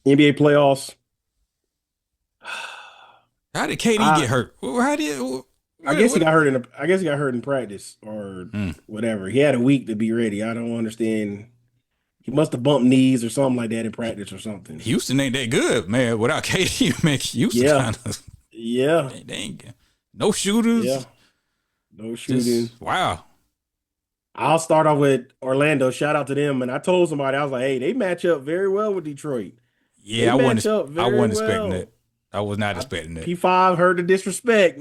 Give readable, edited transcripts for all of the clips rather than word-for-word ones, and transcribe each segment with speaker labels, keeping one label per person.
Speaker 1: NBA playoffs.
Speaker 2: How did KD
Speaker 1: I
Speaker 2: get hurt? How did
Speaker 1: I
Speaker 2: what?
Speaker 1: guess he
Speaker 2: what?
Speaker 1: got hurt I guess he got hurt in practice or
Speaker 2: Mm.
Speaker 1: whatever. He had a week to be ready. I don't understand. He must have bumped knees or something like that in practice or something.
Speaker 2: Houston ain't that good, man. Without KD, man, Houston
Speaker 1: Yeah.
Speaker 2: kind of
Speaker 1: Yeah.
Speaker 2: they ain't no
Speaker 1: Yeah.
Speaker 2: shooters.
Speaker 1: No shooting.
Speaker 2: Just wow.
Speaker 1: I'll start off with Orlando. Shout out to them. And I told somebody, I was like, hey, they match up very well with Detroit. They
Speaker 2: Yeah,
Speaker 1: match up
Speaker 2: I
Speaker 1: very
Speaker 2: wasn't expecting that.
Speaker 1: well.
Speaker 2: I was not
Speaker 1: I,
Speaker 2: expecting that.
Speaker 1: P5 heard the disrespect.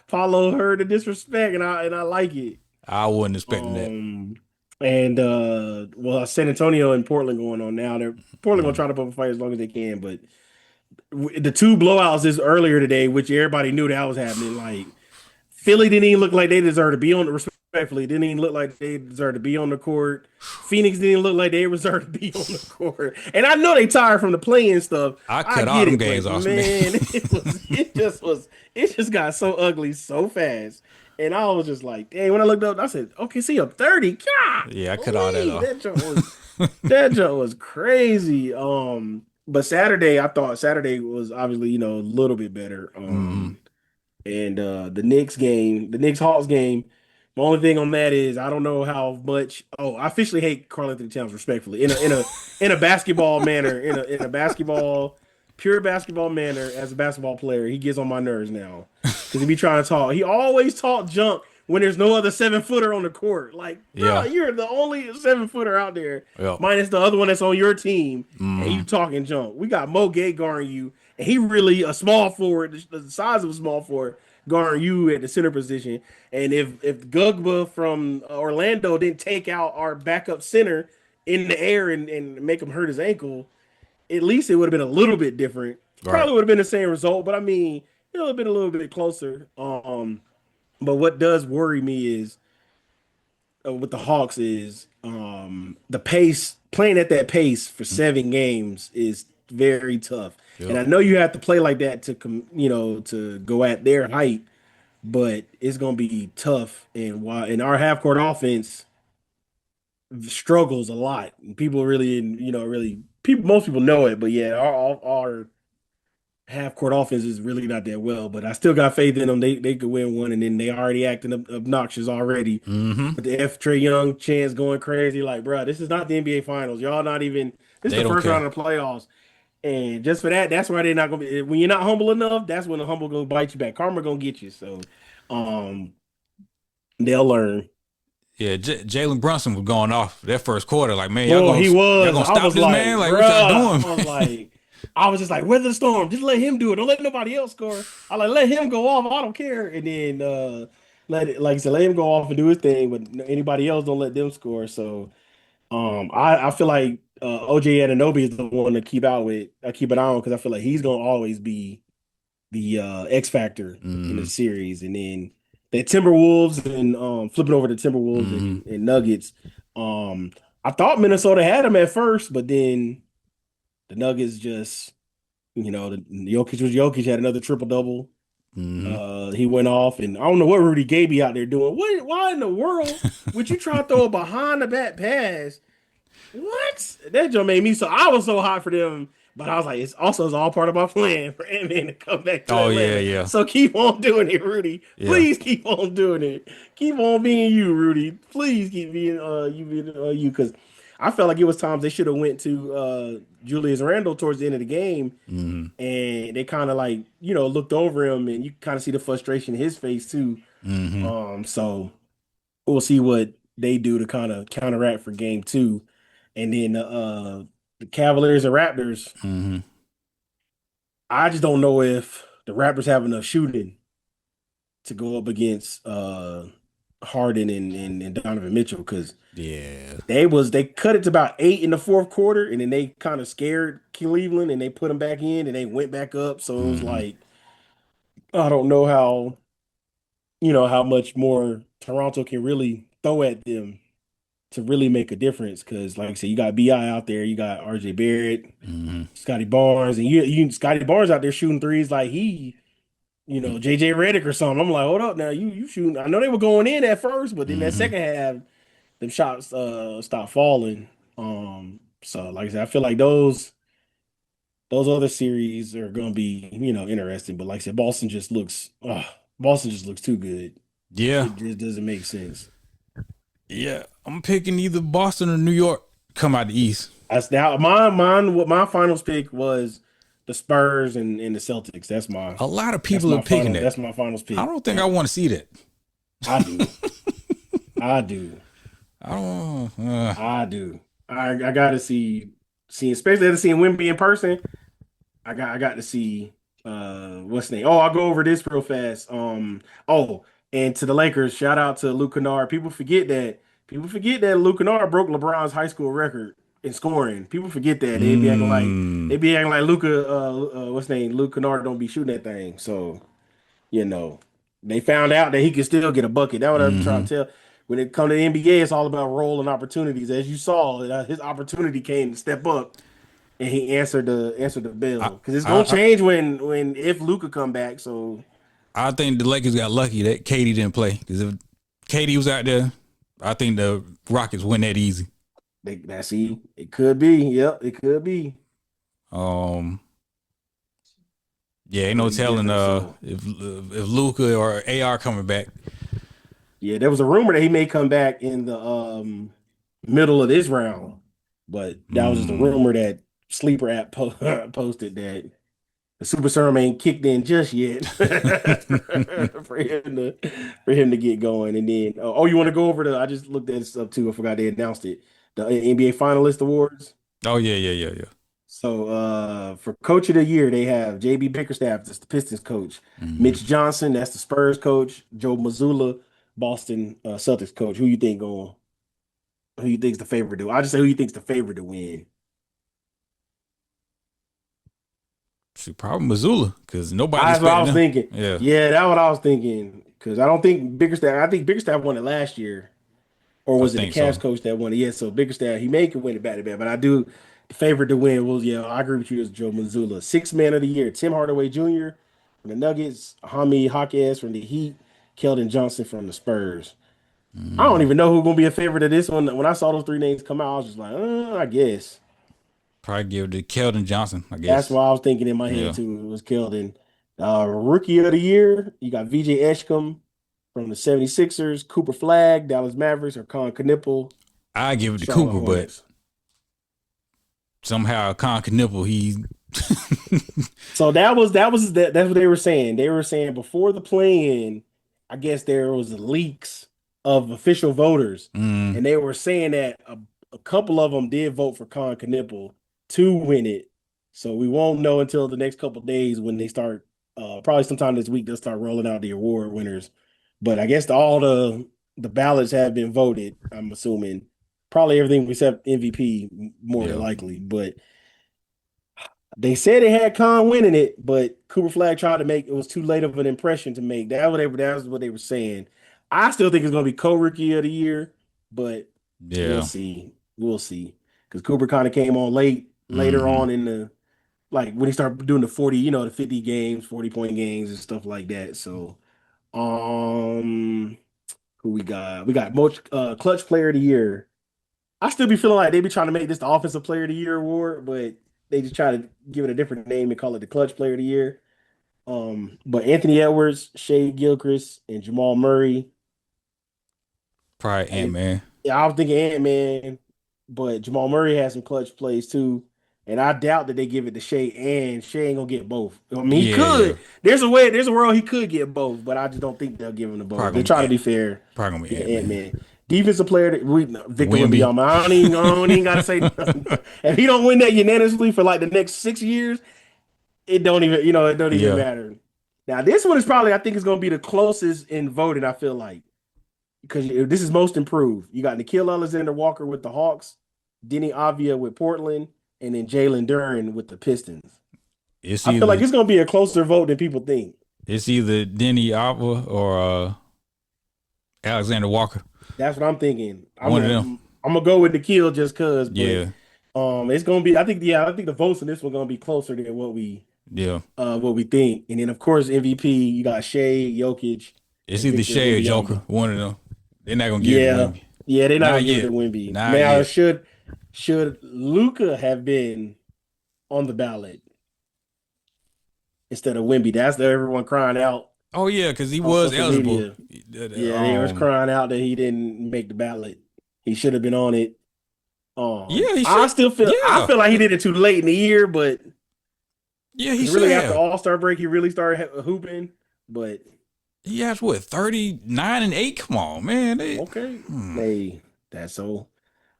Speaker 1: Paulo heard the disrespect, and I like it.
Speaker 2: I wasn't expecting that.
Speaker 1: Um and well, San Antonio and Portland going on now. They're Portland gonna
Speaker 2: Mm.
Speaker 1: try to put up a fight as long as they can, but the two blowouts is earlier today, which everybody knew that was happening. Like Philly didn't even look like they deserved to be on the respectfully. Didn't even look like they deserved to be on the court. Phoenix didn't look like they deserved to be on the court. And I know they tired from the playing stuff.
Speaker 2: I
Speaker 1: I
Speaker 2: cut all
Speaker 1: get
Speaker 2: them
Speaker 1: it,
Speaker 2: games
Speaker 1: but
Speaker 2: off, man.
Speaker 1: man, it just got so ugly so fast. And I was just like, dang, when I looked up, I said, okay, see up 30. God,
Speaker 2: Yeah, I cut all that
Speaker 1: please.
Speaker 2: off.
Speaker 1: That joke was crazy. But Saturday, I thought Saturday was obviously, a little bit better.
Speaker 2: Hmm.
Speaker 1: And the Knicks game, the Knicks Hawks game. The only thing on that is I don't know how much. Oh, I officially hate Karl Anthony Towns respectfully in a basketball manner, in a basketball pure basketball manner as a basketball player. He gets on my nerves now because he be trying to talk. He always talk junk when there's no other 7-footer on the court. Like, bro,
Speaker 2: Yeah,
Speaker 1: you're the only 7-footer out there,
Speaker 2: yeah.
Speaker 1: minus the other one that's on your team, and you
Speaker 2: Hmm.
Speaker 1: talking junk. We got Mo Gay guarding you, and he really a small forward, the size of a small forward, guarding you at the center position. And if Gugba from Orlando didn't take out our backup center in the air and make him hurt his ankle, at least it would have been a little bit different.
Speaker 2: Right.
Speaker 1: Probably would have been the same result, but I mean, it would have been a little bit closer. But what does worry me is with the Hawks is the pace. Playing at that pace for 7 games is very tough. And
Speaker 2: Yep.
Speaker 1: I know you have to play like that to to go at their height, but it's gonna be tough. And our half court offense struggles a lot. People really, really people. Most people know it, but yeah, our half court offense is really not that well. But I still got faith in them. They could win one, and then they already acting obnoxious already.
Speaker 2: Hmm.
Speaker 1: With the F Trey Young chance going crazy, like, bro, this is not the NBA Finals. Y'all not even. This is
Speaker 2: They
Speaker 1: the
Speaker 2: don't
Speaker 1: first
Speaker 2: care.
Speaker 1: round of the playoffs. And just for that, that's why they're not gonna be. When you're not humble enough, that's when the humble gonna bite you back. Karma gonna get you. So, um, they'll learn.
Speaker 2: Yeah, Jalen Brunson was going off that first quarter. Like, man,
Speaker 1: Boy, he
Speaker 2: y'all
Speaker 1: was.
Speaker 2: gonna
Speaker 1: I
Speaker 2: stop
Speaker 1: was
Speaker 2: this man?
Speaker 1: like,
Speaker 2: Like, what y'all
Speaker 1: bruh.
Speaker 2: doing?
Speaker 1: I was just like, weather the storm. Just let him do it. Don't let nobody else score. I like let him go off. I don't care. And then let it, like I said, let him go off and do his thing. But anybody else, don't let them score. So I feel like OJ Anunoby is the one to keep out with. I keep an eye on because I feel like he's gonna always be the X factor in the
Speaker 2: Hmm.
Speaker 1: series. And then the Timberwolves and flipping over to Timberwolves
Speaker 2: Hmm.
Speaker 1: and Nuggets. Um, I thought Minnesota had them at first, but then the Nuggets just, Jokic was Jokic had another triple double.
Speaker 2: Hmm.
Speaker 1: He went off, and I don't know what Rudy Gay be out there doing. What? Why in the world would you try to throw a behind the back pass? What? That just made me so. I was so hot for them, but I was like, it's all part of my plan for Ant-Man to come back to
Speaker 2: Oh yeah,
Speaker 1: Atlanta.
Speaker 2: yeah,
Speaker 1: So keep on doing it, Rudy.
Speaker 2: yeah.
Speaker 1: Please keep on doing it. Keep on being you, Rudy. Please keep being you being you because I felt like it was times they should have went to Julius Randle towards the end of the game
Speaker 2: Hmm.
Speaker 1: and they kind of like looked over him and you kind of see the frustration in his face too.
Speaker 2: Hmm.
Speaker 1: So we'll see what they do to kind of counteract for game 2. And then the Cavaliers and Raptors,
Speaker 2: Hmm.
Speaker 1: I just don't know if the Raptors have enough shooting to go up against Harden and Donovan Mitchell because
Speaker 2: Yeah.
Speaker 1: they cut it to about 8 in the fourth quarter and then they kind of scared Cleveland and they put them back in and they went back up. So it was
Speaker 2: Hmm.
Speaker 1: like I don't know how much more Toronto can really throw at them to really make a difference. Because, like I said, you got Bi out there, you got RJ Barrett,
Speaker 2: Hmm.
Speaker 1: Scotty Barnes, and you Scotty Barnes out there shooting threes like JJ Redick or something. I'm like, hold up now, you shooting. I know they were going in at first, but then that
Speaker 2: Hmm.
Speaker 1: second half, them shots stopped falling. So like I said, I feel like those. those other series are going to be, interesting. But like I said, Boston just looks too good.
Speaker 2: Yeah,
Speaker 1: It just doesn't make sense.
Speaker 2: yeah. I'm picking either Boston or New York. Come out the East.
Speaker 1: That's now mine. What my finals pick was the Spurs and the Celtics.
Speaker 2: A lot of people are picking that.
Speaker 1: That's my finals
Speaker 2: I
Speaker 1: pick.
Speaker 2: don't think I want to see that.
Speaker 1: I do. I do.
Speaker 2: I don't.
Speaker 1: I do. I got to see, especially after seeing Wemby in person. I got to see what's the name? Oh, I'll go over this real fast. Oh, and to the Lakers, shout out to Luke Kennard. People forget that Luke Kennard broke LeBron's high school record in scoring. People forget that. They be acting like
Speaker 2: Mm,
Speaker 1: they be acting like Luca what's his name? Luke Kennard don't be shooting that thing. So, you know, they found out that he could still get a bucket. That's what I'm trying
Speaker 2: hmm.
Speaker 1: to tell. When it comes to the NBA, it's all about role and opportunities. As you saw, his opportunity came to step up and he answered the
Speaker 2: I,
Speaker 1: bell because it's gonna
Speaker 2: I
Speaker 1: change when if Luca come back. So
Speaker 2: I think the Lakers got lucky that Katie didn't play because if Katie was out there, I think the Rockets win that easy.
Speaker 1: that's he. It could be. Yep, it could be.
Speaker 2: Um, yeah, ain't
Speaker 1: Could
Speaker 2: no
Speaker 1: be
Speaker 2: telling
Speaker 1: different. So
Speaker 2: if Luca or AR coming back.
Speaker 1: yeah, there was a rumor that he may come back in the middle of this round, but that was just a
Speaker 2: Mm,
Speaker 1: rumor that sleeper app posted that the super serum ain't kicked in just yet for him to get going. And then you want to go over the? I just looked at this up too. I forgot they announced it. The NBA Finalist Awards.
Speaker 2: oh yeah.
Speaker 1: So for Coach of the Year, they have JB Bickerstaff, that's the Pistons coach.
Speaker 2: Hmm.
Speaker 1: Mitch Johnson, that's the Spurs coach. Joe Mazzulla, Boston Celtics coach. Who you think's the favorite to? I just say who you think's the favorite to win.
Speaker 2: See, probably Missoula because nobody
Speaker 1: That's what I
Speaker 2: expected
Speaker 1: was
Speaker 2: them.
Speaker 1: thinking.
Speaker 2: Yeah,
Speaker 1: Yeah, that's what I was thinking. Because I don't think Bickerstaff. I think Bickerstaff won it last year, or
Speaker 2: I
Speaker 1: was it the
Speaker 2: think so.
Speaker 1: Cavs coach that won it? Yeah, so Bickerstaff he may can win it back to back, but I do the favorite to win. Well, yeah, I agree with you. Is Joe Mazzulla, sixth man of the year? Tim Hardaway Jr. from the Nuggets, Hami Hawkes from the Heat, Keldon Johnson from the Spurs. I don't
Speaker 2: Mm,
Speaker 1: even know who's gonna be a favorite of this one. When I saw those three names come out, I was just like, I guess.
Speaker 2: probably give it to Keldon Johnson, I
Speaker 1: That's
Speaker 2: guess.
Speaker 1: what I was thinking in my head
Speaker 2: Yeah,
Speaker 1: too. It was Keldon. Rookie of the year, you got VJ Eshkom from the 76ers, Cooper Flag, Dallas Mavericks, or Con Knipple,
Speaker 2: I give it to
Speaker 1: Charlotte
Speaker 2: Cooper, but
Speaker 1: Hornets.
Speaker 2: somehow Con Knipple, he.
Speaker 1: So that's what they were saying. They were saying before the play-in, I guess there was leaks of official voters,
Speaker 2: Mm,
Speaker 1: and they were saying that a couple of them did vote for Con Knipple to win it. So we won't know until the next couple of days when they start. Probably sometime this week they'll start rolling out the award winners. But I guess all the ballots have been voted. I'm assuming probably everything except MVP more than
Speaker 2: yeah,
Speaker 1: likely, but. They said it had Khan winning it, but Cooper Flag tried to make it was too late of an impression to make. That was what they were saying. I still think it's gonna be co-rookie of the year, but we'll
Speaker 2: yeah.
Speaker 1: see. We'll see. Because Cooper kind of came on later
Speaker 2: Hmm.
Speaker 1: on in the like when he started doing the 40, the 50 games, 40-point games and stuff like that. So um who we got? We got most clutch player of the year. I still be feeling like they be trying to make this the offensive player of the year award, but they just try to give it a different name and call it the clutch player of the year. But Anthony Edwards, Shea Gilchrist, and Jamal Murray.
Speaker 2: Probably Ant
Speaker 1: I,
Speaker 2: Man.
Speaker 1: yeah, I was thinking Ant-Man, but Jamal Murray has some clutch plays too. And I doubt that they give it to Shea, and Shea ain't gonna get both. I mean, he
Speaker 2: Yeah.
Speaker 1: could. There's a world he could get both, but I just don't think they'll give him the both.
Speaker 2: Probably
Speaker 1: They're
Speaker 2: gonna be
Speaker 1: trying to be fair.
Speaker 2: probably gonna be
Speaker 1: Yeah,
Speaker 2: Ant Man.
Speaker 1: Ant-Man. Defensive player, Victor
Speaker 2: Wimby.
Speaker 1: Wembanyama. I don't even gotta say nothing. If he don't win that unanimously for like the next 6 years, it don't even
Speaker 2: Yeah.
Speaker 1: matter. Now, this one is probably, I think, is gonna be the closest in voting. I feel like because this is most improved. You got Nikhil Alexander Walker with the Hawks, Denny Avia with Portland, and then Jalen Duren with the Pistons.
Speaker 2: It's
Speaker 1: I feel like
Speaker 2: either
Speaker 1: it's gonna be a closer vote than people think.
Speaker 2: it's either Denny Alva or Alexander Walker.
Speaker 1: That's what I'm thinking. I'm
Speaker 2: One of
Speaker 1: gonna
Speaker 2: them.
Speaker 1: I'm gonna go with Nikhil just cause, but
Speaker 2: Yeah.
Speaker 1: it's gonna be. I think the votes in this one gonna be closer than
Speaker 2: Yeah.
Speaker 1: what we think. And then of course MVP, you got Shea, Jokic,
Speaker 2: It's
Speaker 1: and
Speaker 2: either
Speaker 1: Victor
Speaker 2: Shea or Joker.
Speaker 1: Wembanyama.
Speaker 2: One of them. They're not gonna give it to
Speaker 1: Yeah,
Speaker 2: Wimby.
Speaker 1: yeah, they're not
Speaker 2: Not
Speaker 1: gonna give it to
Speaker 2: yet.
Speaker 1: Wemby.
Speaker 2: Not
Speaker 1: Now
Speaker 2: yet.
Speaker 1: should Luca have been on the ballot? instead of Wimby. That's the everyone crying out
Speaker 2: Oh yeah, because he
Speaker 1: on
Speaker 2: was
Speaker 1: social
Speaker 2: eligible.
Speaker 1: media. Yeah, they was crying out that he didn't make the ballot. He should have been on it.
Speaker 2: Yeah, he should.
Speaker 1: I
Speaker 2: Yeah,
Speaker 1: feel like he did it too late in the year, but
Speaker 2: yeah, he
Speaker 1: because
Speaker 2: should
Speaker 1: really after
Speaker 2: have.
Speaker 1: All-Star break, he really started hooping. But
Speaker 2: He has what 39-8. Come on, man.
Speaker 1: okay,
Speaker 2: Hmm,
Speaker 1: hey, that's so.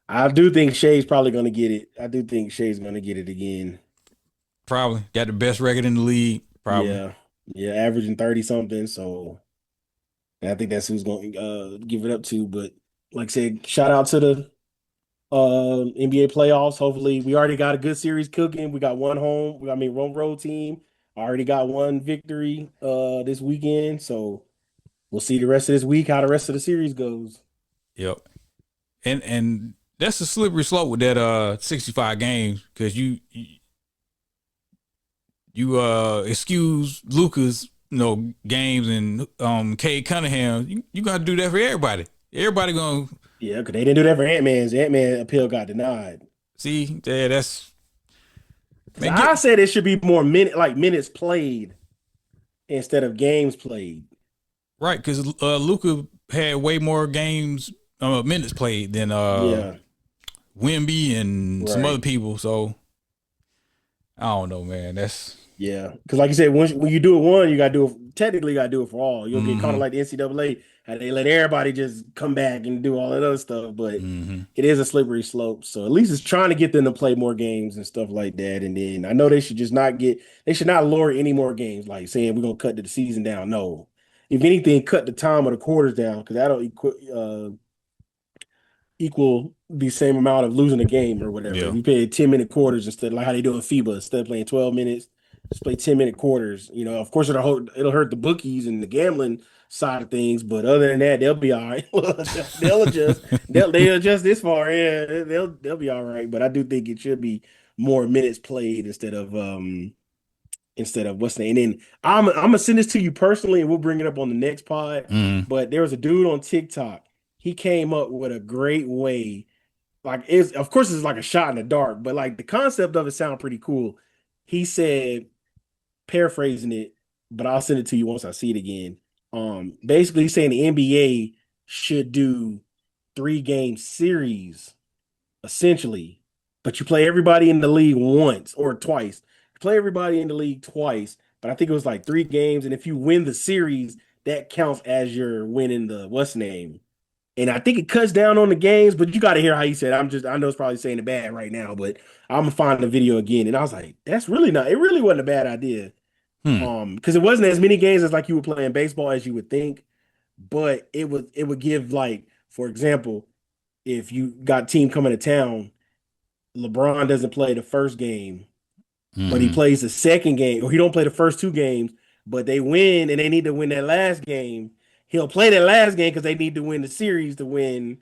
Speaker 1: I do think Shea's probably going to get it. I do think Shea's going to get it again.
Speaker 2: probably got the best record in the league. Probably.
Speaker 1: Yeah, yeah, averaging 30 something. So and I think that's who's going to give it up to. But like I said, shout out to the NBA playoffs. Hopefully, we already got a good series cooking. We got one home. I mean, one road team. I already got one victory this weekend. So we'll see the rest of this week how the rest of the series goes.
Speaker 2: Yep. And that's a slippery slope with that 65 games because you excuse Luca's games and Cade Cunningham. You got to do that for everybody. Everybody gonna
Speaker 1: Yeah, because they didn't do that for Ant-Man's. Ant-Man appeal got denied.
Speaker 2: see. Yeah, that's
Speaker 1: Because
Speaker 2: man.
Speaker 1: I said it should be more minutes played instead of games played.
Speaker 2: Right, because Luca had way more games, minutes played than
Speaker 1: Yeah,
Speaker 2: Wimby and some other
Speaker 1: right.
Speaker 2: people. So I don't know, man. That's
Speaker 1: Yeah, because like you said, when you do it one, you got to do it. Technically, you got to do it for all. You'll get kind of
Speaker 2: mm-hmm,
Speaker 1: like the NCAA, how they let everybody just come back and do all that other stuff. But
Speaker 2: mm-hmm.
Speaker 1: it is a slippery slope. So at least it's trying to get them to play more games and stuff like that. And then I know they should just not get. They should not lower any more games, like saying we're gonna cut the season down. No, if anything, cut the time of the quarters down because that'll equal the same amount of losing a game or whatever. If
Speaker 2: Yeah.
Speaker 1: you play 10-minute quarters instead, like how they do in FIBA, instead of playing 12 minutes, just play 10-minute quarters. You know, of course it'll hurt the bookies and the gambling side of things, but other than that, they'll be all right. they'll adjust. They'll adjust this far. Yeah, they'll be all right. But I do think it should be more minutes played instead of what's the name. And then I'm gonna send this to you personally, and we'll bring it up on the next pod.
Speaker 2: Mm-hmm.
Speaker 1: But there was a dude on TikTok. He came up with a great way. Like it's of course it's like a shot in the dark, but like the concept of it sounded pretty cool. He said, paraphrasing it, but I'll send it to you once I see it again. Basically he's saying the NBA should do 3 game series essentially, but you play everybody in the league once or twice. You play everybody in the league twice, but I think it was like 3 games. And if you win the series, that counts as you're winning the what's name. And I think it cuts down on the games, but you got to hear how he said. I know it's probably saying it bad right now, but I'm gonna find the video again. And I was like, that's really not. It really wasn't a bad idea.
Speaker 2: Hmm.
Speaker 1: Because it wasn't as many games as like you were playing baseball as you would think, but it would give like, for example, if you got a team coming to town, LeBron doesn't play the first game, but he
Speaker 2: Mm-hmm.
Speaker 1: plays the second game, or he don't play the first 2 games, but they win and they need to win that last game. He'll play that last game because they need to win the series to win,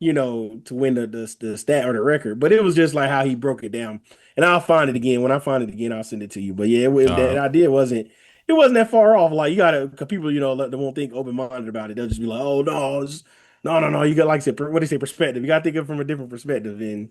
Speaker 1: to win the stat or the record. But it was just like how he broke it down. And I'll find it again. When I find it again, I'll send it to you. But yeah, that
Speaker 2: Uh,
Speaker 1: idea wasn't that far off. Like you gotta, cause people, they won't think open minded about it. They'll just be like, oh no, no, no, no. You got like I said, what do you say, perspective? You gotta think of it from a different perspective. And